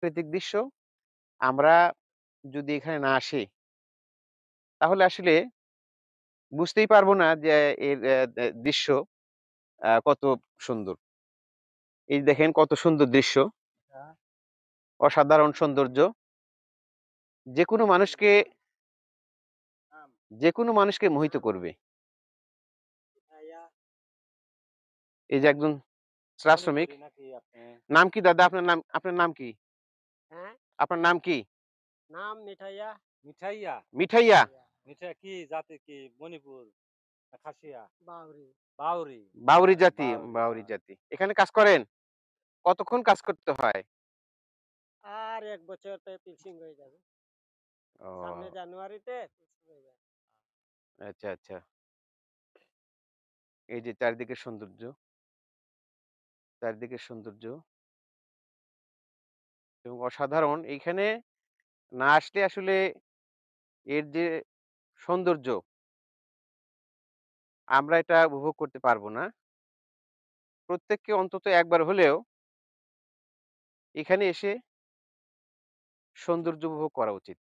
প্রাকৃতিক দৃশ্য আমরা যদি এখানে না আসি, তাহলে আসলে বুঝতেই পারবো না যে এর দৃশ্য কত সুন্দর। এই দেখেন কত সুন্দর দৃশ্য, হ্যাঁ, অসাধারণ সৌন্দর্য। যেকোনো মানুষকে যেকোনো মানুষকে মোহিত করবে। এই যে একজন চা শ্রমিক। মণিপুরি নাকি আপনি? নাম কি দাদা? আপনার নাম কি? হ্যাঁ, আপনার নাম কি? নাম মিঠাইয়া। মিঠাইয়া? মিঠাইয়া? মিঠাইয়া কি জাতি কি? মণিপুর না খাসিয়া? বাউরি। বাউরি, বাউরি জাতি, বাউরি, বাউরি জাতি। এখানে কাজ করেন? কতক্ষণ কাজ করতে হয়? আর ১ বছরতে ফিক্সিং হয়ে যাবে। সামনে ও জানুয়ারিতে ফিক্সিং হয়ে যাবে। আচ্ছা, আচ্ছা। এই যে চারিদিকের সৌন্দর্য, চারিদিকের সৌন্দর্য এবং অসাধারণ। এইখানে না আসলে আসলে এর যে সৌন্দর্য আমরা এটা উপভোগ করতে পারব না। প্রত্যেককে অন্তত একবার হলেও এখানে এসে সৌন্দর্য উপভোগ করা উচিত।